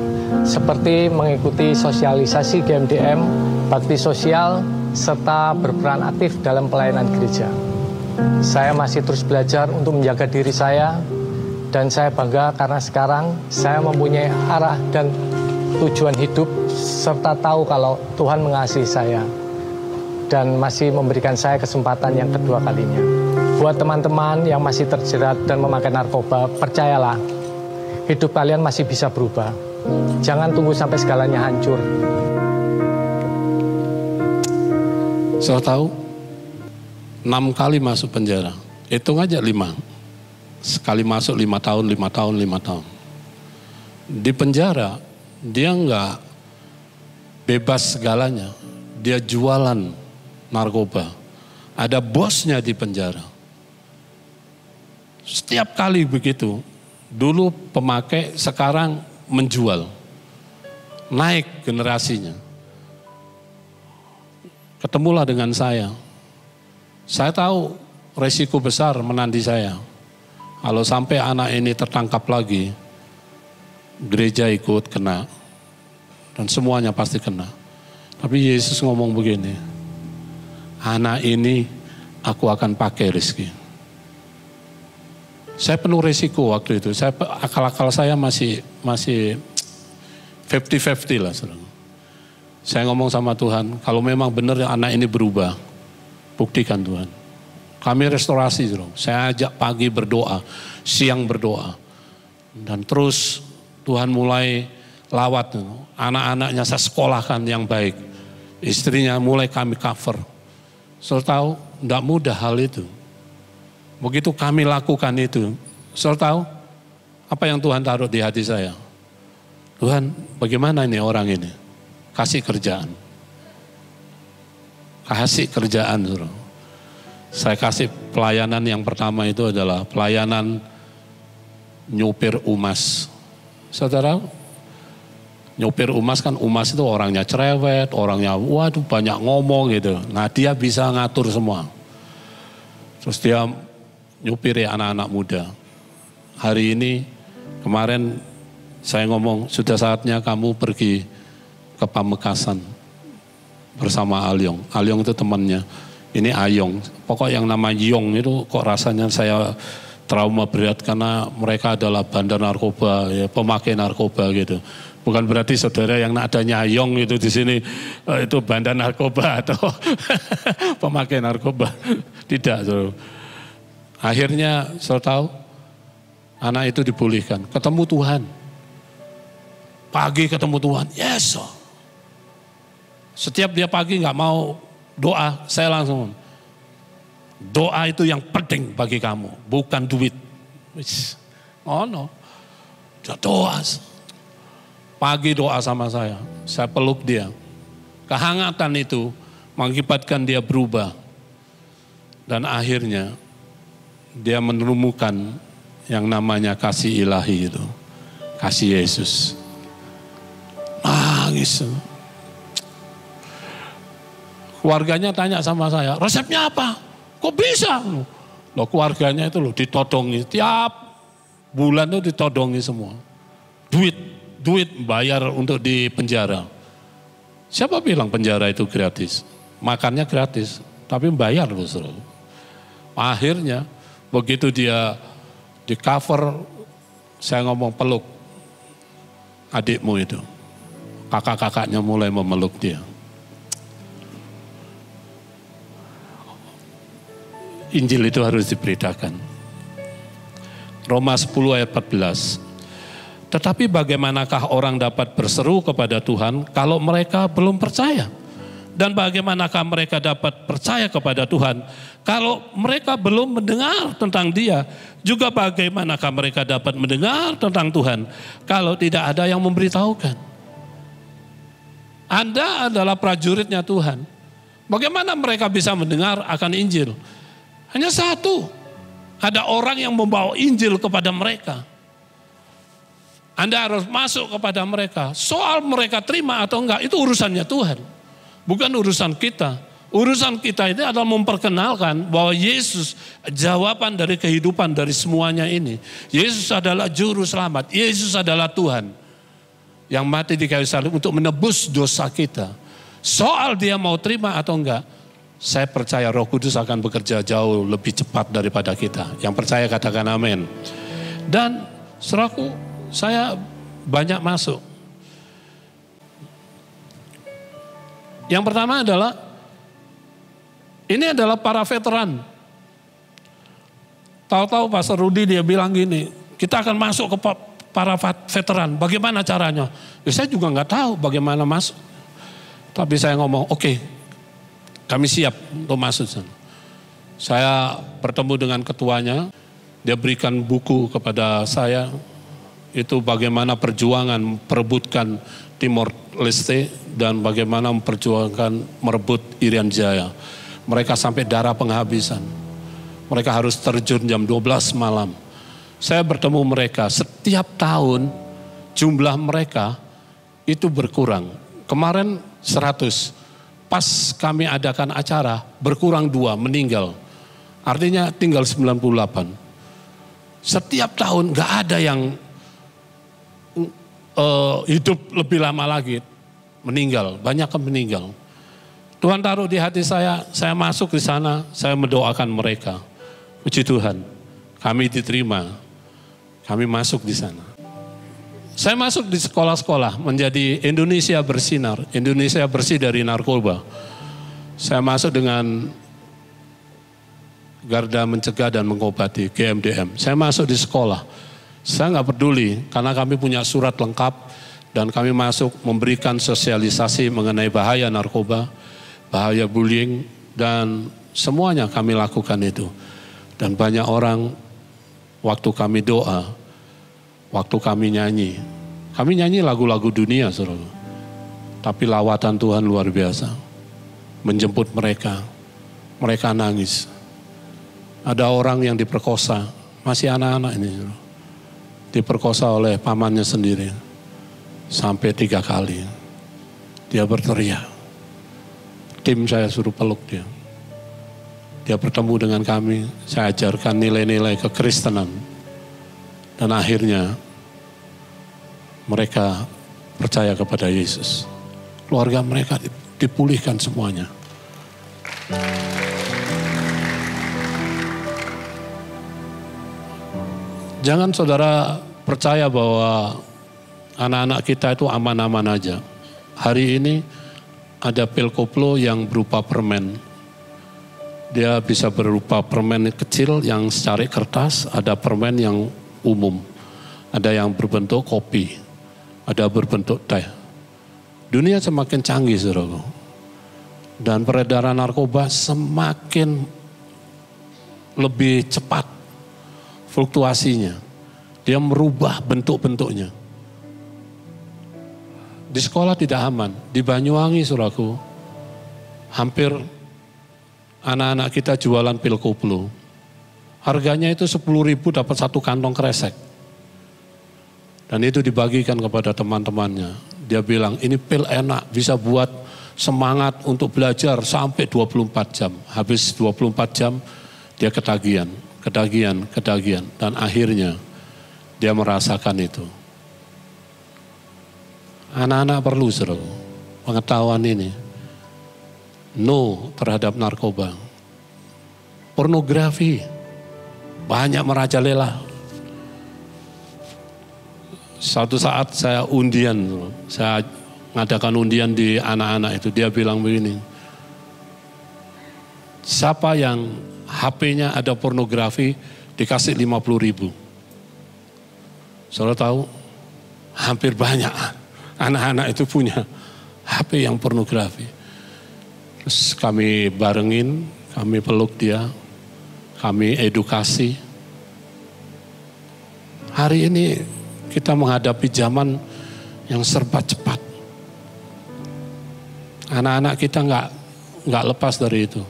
seperti mengikuti sosialisasi GMDM, bakti sosial, serta berperan aktif dalam pelayanan gereja. Saya masih terus belajar untuk menjaga diri saya dan saya bangga karena sekarang saya mempunyai arah dan tujuan hidup serta tahu kalau Tuhan mengasihi saya dan masih memberikan saya kesempatan yang kedua kalinya. Buat teman-teman yang masih terjerat dan memakai narkoba, percayalah, hidup kalian masih bisa berubah. Jangan tunggu sampai segalanya hancur. Saya tahu 6 kali masuk penjara. Hitung aja 5. Sekali masuk 5 tahun, 5 tahun, 5 tahun. Di penjara dia enggak bebas segalanya. Dia jualan narkoba. Ada bosnya di penjara. Setiap kali begitu. Dulu pemakai, sekarang menjual. Naik generasinya. Ketemulah dengan saya. Saya tahu resiko besar menanti saya. Kalau sampai anak ini tertangkap lagi, gereja ikut kena. Dan semuanya pasti kena. Tapi Yesus ngomong begini, anak ini aku akan pakai Rizky. Saya penuh risiko waktu itu. Akal-akal saya masih 50-50 lah. Saya ngomong sama Tuhan, kalau memang benar anak ini berubah, buktikan Tuhan. Kami restorasi, saya ajak pagi berdoa, siang berdoa. Dan terus Tuhan mulai lawat, anak-anaknya saya sekolahkan yang baik. Istrinya mulai kami cover. Saudara tahu, tidak mudah hal itu. Begitu kami lakukan itu, saudara tahu apa yang Tuhan taruh di hati saya? Tuhan, bagaimana ini orang ini? Kasih kerjaan. Kasih kerjaan, saudara. Saya kasih pelayanan yang pertama itu adalah pelayanan nyupir UMAS. Saudara, nyupir UMAS kan, UMAS itu orangnya cerewet, orangnya waduh banyak ngomong gitu. Nah dia bisa ngatur semua. Terus dia nyupiri anak-anak muda. Hari ini, kemarin saya ngomong, sudah saatnya kamu pergi ke Pamekasan bersama Alyong. Alyong itu temannya. Ini Ayong. Pokok yang nama Yong itu kok rasanya saya trauma berat karena mereka adalah bandar narkoba, ya, pemakai narkoba gitu. Bukan berarti saudara yang adanya Ayong itu di sini itu bandar narkoba atau pemakai narkoba. Tidak, saudara. Akhirnya saudara tahu anak itu dipulihkan, ketemu Tuhan. Pagi ketemu Tuhan, yes. Setiap dia pagi nggak mau doa, saya langsung doa itu yang penting bagi kamu, bukan duit. Oh no, doa. Pagi doa sama saya peluk dia. Kehangatan itu mengakibatkan dia berubah. Dan akhirnya dia menemukan yang namanya kasih ilahi itu. Kasih Yesus. Nangis. Keluarganya tanya sama saya, resepnya apa? Kok bisa? Loh keluarganya itu loh ditodongi. Tiap bulan itu ditodongi semua. Duit bayar untuk di penjara. Siapa bilang penjara itu gratis? Makannya gratis, tapi bayar loh. Akhirnya begitu dia di cover, saya ngomong peluk adikmu itu. Kakak-kakaknya mulai memeluk dia. Injil itu harus diberitakan. Roma 10 ayat 14. Tetapi bagaimanakah orang dapat berseru kepada Tuhan kalau mereka belum percaya? Dan bagaimanakah mereka dapat percaya kepada Tuhan kalau mereka belum mendengar tentang Dia? Juga bagaimanakah mereka dapat mendengar tentang Tuhan kalau tidak ada yang memberitahukan? Anda adalah prajuritnya Tuhan. Bagaimana mereka bisa mendengar akan Injil? Hanya satu, ada orang yang membawa Injil kepada mereka. Anda harus masuk kepada mereka. Soal mereka terima atau enggak, itu urusannya Tuhan. Bukan urusan kita. Urusan kita itu adalah memperkenalkan bahwa Yesus jawaban dari kehidupan dari semuanya ini. Yesus adalah juru selamat. Yesus adalah Tuhan yang mati di kayu salib untuk menebus dosa kita. Soal dia mau terima atau enggak, saya percaya Roh Kudus akan bekerja jauh lebih cepat daripada kita. Yang percaya katakan amin. Dan saudaraku, saya banyak masuk. Yang pertama adalah, ini adalah para veteran. Tahu-tahu Pastor Rudi dia bilang gini, kita akan masuk ke para veteran. Bagaimana caranya? Ya, saya juga nggak tahu bagaimana masuk. Tapi saya ngomong, oke. Kami siap untuk masuk. Saya bertemu dengan ketuanya, dia berikan buku kepada saya, itu bagaimana perjuangan perebutkan Timor Leste dan bagaimana memperjuangkan merebut Irian Jaya. Mereka sampai darah penghabisan. Mereka harus terjun jam 12 malam. Saya bertemu mereka, setiap tahun jumlah mereka itu berkurang. Kemarin 100. Pas kami adakan acara, berkurang 2, meninggal. Artinya tinggal 98. Setiap tahun gak ada yang hidup lebih lama lagi. meninggal, banyak yang meninggal. Tuhan taruh di hati saya masuk di sana, saya mendoakan mereka. Puji Tuhan, kami diterima, kami masuk di sana. Saya masuk di sekolah-sekolah menjadi Indonesia Bersinar, Indonesia bersih dari narkoba. Saya masuk dengan Garda Mencegah dan Mengobati, GMDM. Saya masuk di sekolah. Saya nggak peduli karena kami punya surat lengkap dan kami masuk memberikan sosialisasi mengenai bahaya narkoba, bahaya bullying, dan semuanya kami lakukan itu. Dan banyak orang waktu kami doa, waktu kami nyanyi lagu-lagu dunia, saudara. Tapi lawatan Tuhan luar biasa. Menjemput mereka, mereka nangis. Ada orang yang diperkosa, masih anak-anak ini, saudara. Diperkosa oleh pamannya sendiri. Sampai 3 kali. Dia berteriak. Tim saya suruh peluk dia. Dia bertemu dengan kami, saya ajarkan nilai-nilai kekristenan. Dan akhirnya mereka percaya kepada Yesus. Keluarga mereka dipulihkan semuanya. Jangan saudara percaya bahwa anak-anak kita itu aman-aman aja. Hari ini ada pil koplo yang berupa permen. Dia bisa berupa permen kecil yang secari kertas, ada permen yang umum. Ada yang berbentuk kopi, ada berbentuk teh. Dunia semakin canggih, saudara. Dan peredaran narkoba semakin lebih cepat fluktuasinya. Dia merubah bentuk-bentuknya. Di sekolah tidak aman. Di Banyuwangi, saudaraku, hampir anak-anak kita jualan pil koplo. Harganya itu 10.000 dapat 1 kantong kresek. Dan itu dibagikan kepada teman-temannya. Dia bilang, ini pil enak, bisa buat semangat untuk belajar sampai 24 jam. Habis 24 jam, dia ketagihan. Dan akhirnya dia merasakan itu. Anak-anak perlu, saudara, pengetahuan ini. No terhadap narkoba. Pornografi banyak merajalela. Suatu saat saya ngadakan undian di anak-anak itu. Dia bilang begini, siapa yang HP-nya ada pornografi dikasih 50.000. Saudara tahu, hampir banyak anak-anak itu punya HP yang pornografi. Terus kami barengin, kami peluk dia, kami edukasi. Hari ini kita menghadapi zaman yang serba cepat. Anak-anak kita nggak lepas dari itu.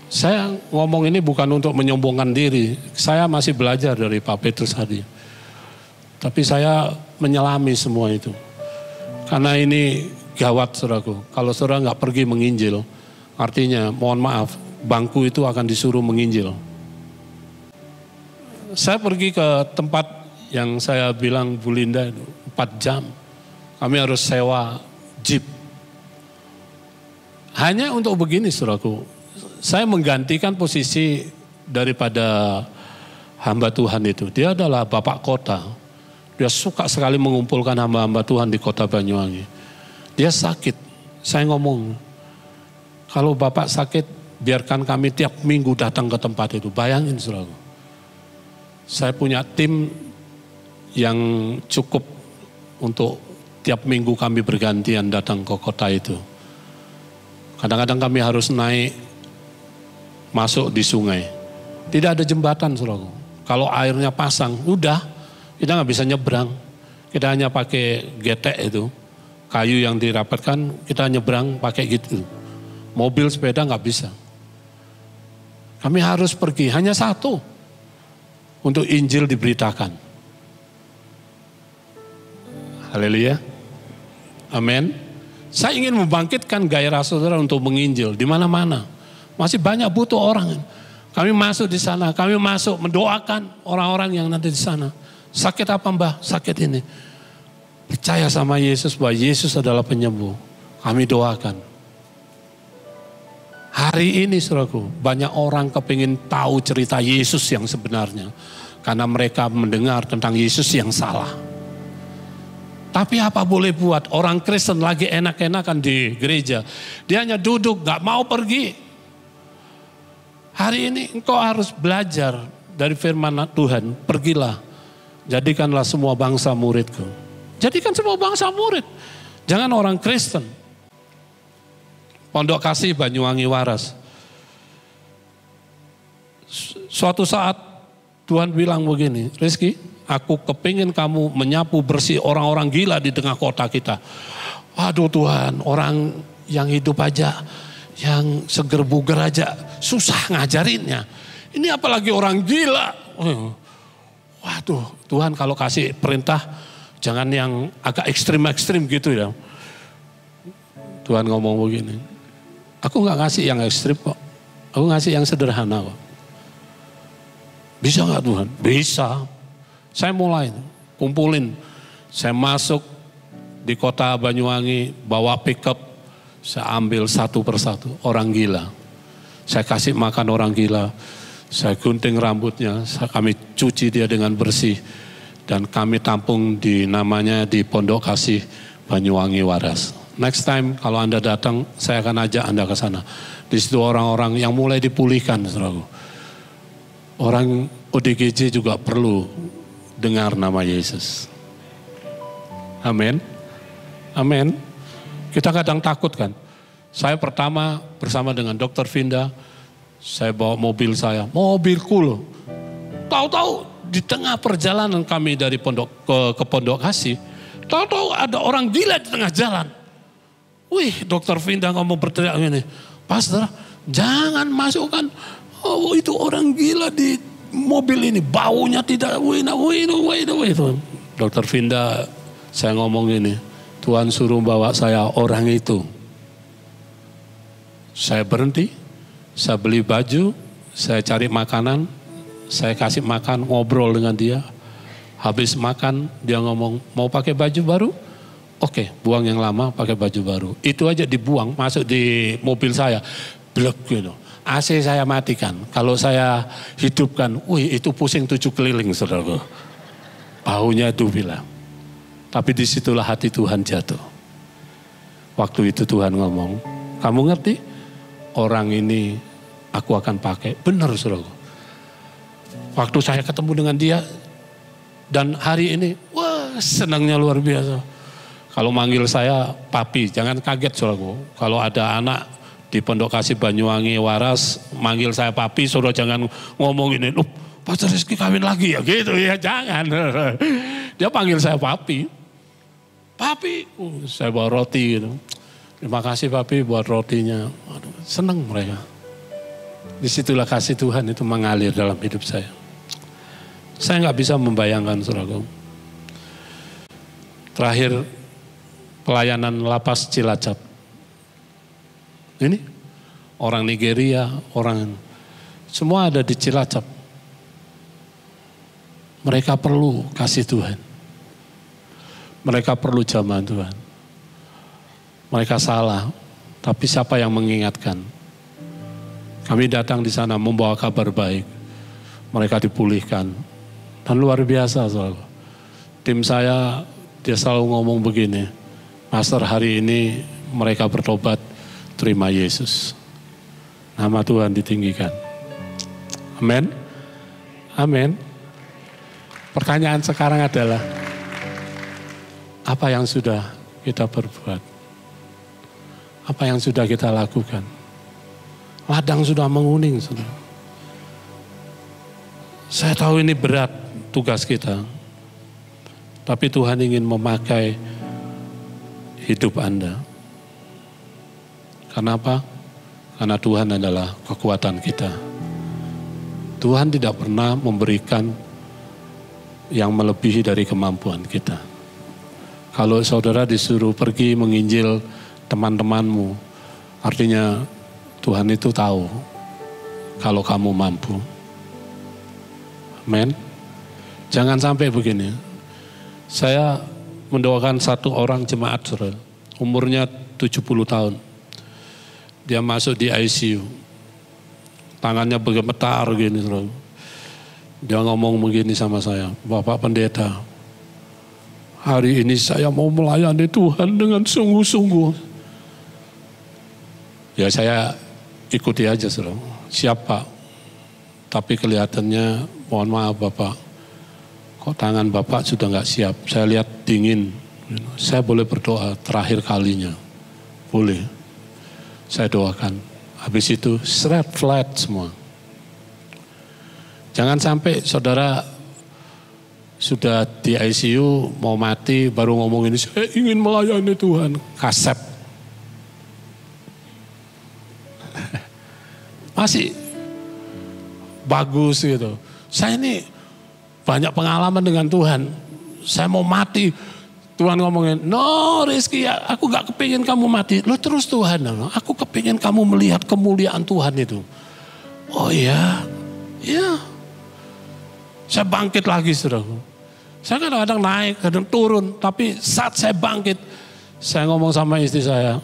Saya ngomong ini bukan untuk menyombongkan diri. Saya masih belajar dari Pak Petrus tadi. Tapi saya menyelami semua itu. Karena ini gawat, saudaraku. Kalau saudara nggak pergi menginjil, artinya mohon maaf, bangku itu akan disuruh menginjil. Saya pergi ke tempat yang saya bilang Bu Linda 4 jam. Kami harus sewa jeep. Hanya untuk begini, saudaraku. Saya menggantikan posisi daripada hamba Tuhan itu. Dia adalah bapak kota. Dia suka sekali mengumpulkan hamba-hamba Tuhan di kota Banyuwangi. Dia sakit. Saya ngomong, kalau bapak sakit, biarkan kami tiap minggu datang ke tempat itu. Bayangin, saudara. Saya punya tim yang cukup untuk tiap minggu kami bergantian datang ke kota itu. Kadang-kadang kami harus naik, masuk di sungai. Tidak ada jembatan, saudara. Kalau airnya pasang, udah, kita nggak bisa nyebrang. Kita hanya pakai getek itu, kayu yang dirapatkan, kita nyebrang pakai gitu. Mobil, sepeda nggak bisa. Kami harus pergi, hanya satu, untuk Injil diberitakan. Haleluya. Amin. Saya ingin membangkitkan gairah saudara untuk menginjil di mana-mana. Masih banyak butuh orang. Kami masuk di sana, kami masuk mendoakan orang-orang yang nanti di sana. Sakit apa mbah? Sakit ini. percaya sama Yesus bahwa Yesus adalah penyembuh. Kami doakan. Hari ini saudaraku, banyak orang kepingin tahu cerita Yesus yang sebenarnya. Karena mereka mendengar tentang Yesus yang salah. Tapi apa boleh buat, orang Kristen lagi enak-enakan di gereja. Dia hanya duduk, gak mau pergi. Hari ini engkau harus belajar dari firman Tuhan. Pergilah, jadikanlah semua bangsa muridku. Jadikan semua bangsa murid. Jangan orang Kristen. Pondok Kasih Banyuwangi Waras. Suatu saat Tuhan bilang begini, Rizky, aku kepingin kamu menyapu bersih orang-orang gila di tengah kota kita. Waduh Tuhan, orang yang hidup aja, yang seger buger aja, susah ngajarinnya. Ini apalagi orang gila. Waduh, Tuhan kalau kasih perintah, jangan yang agak ekstrim-ekstrim gitu ya. Tuhan ngomong begini, aku gak ngasih yang ekstrim kok, aku ngasih yang sederhana kok. Bisa gak Tuhan? Bisa. Saya mulai kumpulin, saya masuk di kota Banyuwangi, bawa pickup, saya ambil satu persatu orang gila. Saya kasih makan orang gila, saya gunting rambutnya, kami cuci dia dengan bersih. Dan kami tampung di namanya di Pondok Kasih Banyuwangi Waras. Next time kalau Anda datang, saya akan ajak Anda ke sana. Di situ orang-orang yang mulai dipulihkan, saudaraku. Orang ODGJ juga perlu dengar nama Yesus. Amin. Amin. Kita kadang takut kan. Saya pertama bersama dengan Dr. Vinda, saya bawa mobil saya, mobilku loh. Tahu-tahu di tengah perjalanan kami dari pondok ke Pondok Kasih, tahu-tahu ada orang gila di tengah jalan. Wih, Dr. Vinda ngomong berteriak ini, Pastor, jangan masukkan, oh itu orang gila di mobil ini, baunya tidak, itu. Dr. Vinda, saya ngomong ini, Tuhan suruh bawa saya orang itu. Saya berhenti, saya beli baju, saya cari makanan, saya kasih makan, ngobrol dengan dia. Habis makan, dia ngomong, mau pakai baju baru? Oke, buang yang lama, pakai baju baru. Itu aja dibuang, masuk di mobil saya. Blek gitu. AC saya matikan. Kalau saya hidupkan, wih itu pusing 7 keliling saudara. Baunya itu bilang. Tapi disitulah hati Tuhan jatuh. Waktu itu Tuhan ngomong, kamu ngerti? Orang ini aku akan pakai. Benar saudara. Waktu saya ketemu dengan dia, dan hari ini, wah senangnya luar biasa. Kalau manggil saya papi, jangan kaget saudaraku. Kalau ada anak di Pondok Kasih Banyuwangi Waras, manggil saya papi, saudara jangan ngomong ini, loh Pastor Rizky kawin lagi ya gitu ya, jangan. Dia panggil saya papi. Papi, saya bawa roti gitu. Terima kasih papi buat rotinya. Aduh, senang mereka. Disitulah kasih Tuhan itu mengalir dalam hidup saya. Saya nggak bisa membayangkan saudaraku. Terakhir pelayanan lapas Cilacap. Ini orang Nigeria, orang semua ada di Cilacap. Mereka perlu kasih Tuhan. Mereka perlu jamahan Tuhan. Mereka salah, tapi siapa yang mengingatkan? Kami datang di sana membawa kabar baik. Mereka dipulihkan. Dan luar biasa soalnya. Tim saya dia selalu ngomong begini, Pastor hari ini mereka bertobat, terima Yesus. Nama Tuhan ditinggikan. Amin. Amin. Pertanyaan sekarang adalah, apa yang sudah kita perbuat? Apa yang sudah kita lakukan? Ladang sudah menguning. Saudara. Saya tahu ini berat tugas kita. Tapi Tuhan ingin memakai hidup Anda. Kenapa? Karena Tuhan adalah kekuatan kita. Tuhan tidak pernah memberikan yang melebihi dari kemampuan kita. Kalau saudara disuruh pergi menginjil teman-temanmu, artinya Tuhan itu tahu kalau kamu mampu. Amen. Jangan sampai begini. Saya mendoakan satu orang jemaat, saudara. Umurnya 70 tahun. Dia masuk di ICU. Tangannya bergemetar gini, saudara. Dia ngomong begini sama saya, Bapak Pendeta, hari ini saya mau melayani Tuhan dengan sungguh-sungguh. Ya saya ikuti aja, saudara. Siap Pak, tapi kelihatannya mohon maaf Bapak, kok tangan Bapak sudah nggak siap. Saya lihat dingin. Saya boleh berdoa terakhir kalinya? Boleh. Saya doakan. Habis itu seret flat semua. Jangan sampai saudara sudah di ICU mau mati baru ngomong ini, saya ingin melayani Tuhan. Kasep. Masih bagus gitu. Saya ini banyak pengalaman dengan Tuhan. Saya mau mati. Tuhan ngomongin, no Rizky, aku gak kepingin kamu mati. Lo terus Tuhan, aku kepingin kamu melihat kemuliaan Tuhan itu. Oh iya, iya. Saya bangkit lagi, saudara. Saya kadang-kadang naik, kadang turun. Tapi saat saya bangkit, saya ngomong sama istri saya,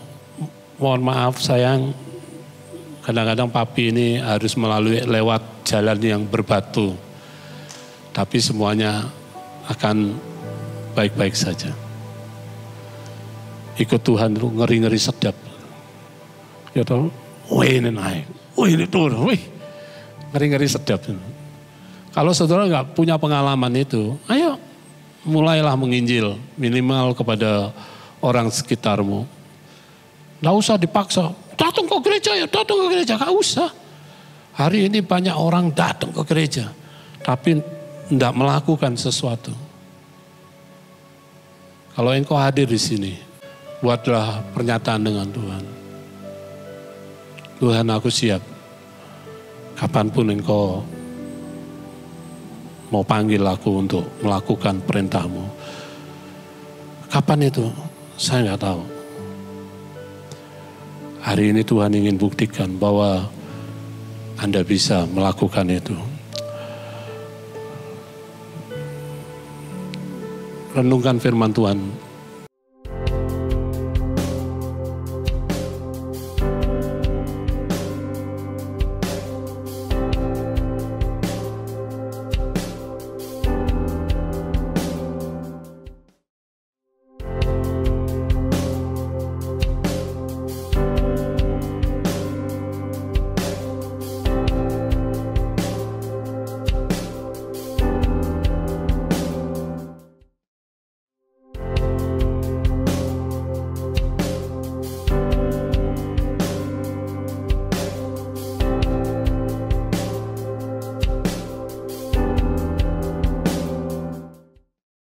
mohon maaf sayang, kadang-kadang papi ini harus melalui lewat jalan yang berbatu. Tapi semuanya akan baik-baik saja. Ikut Tuhan itu ngeri-ngeri sedap. Ya tahu, wih ini naik, wih ini turun, wih. Ngeri-ngeri sedap. Kalau saudara nggak punya pengalaman itu, ayo mulailah menginjil minimal kepada orang sekitarmu. Nggak usah dipaksa, datang ke gereja ya, datang ke gereja, nggak usah. Hari ini banyak orang datang ke gereja, tapi tidak melakukan sesuatu. Kalau engkau hadir di sini, buatlah pernyataan dengan Tuhan. Tuhan, aku siap. Kapanpun engkau mau panggil aku untuk melakukan perintahmu. Kapan itu? Saya nggak tahu. Hari ini Tuhan ingin buktikan bahwa Anda bisa melakukan itu. Renungkan firman Tuhan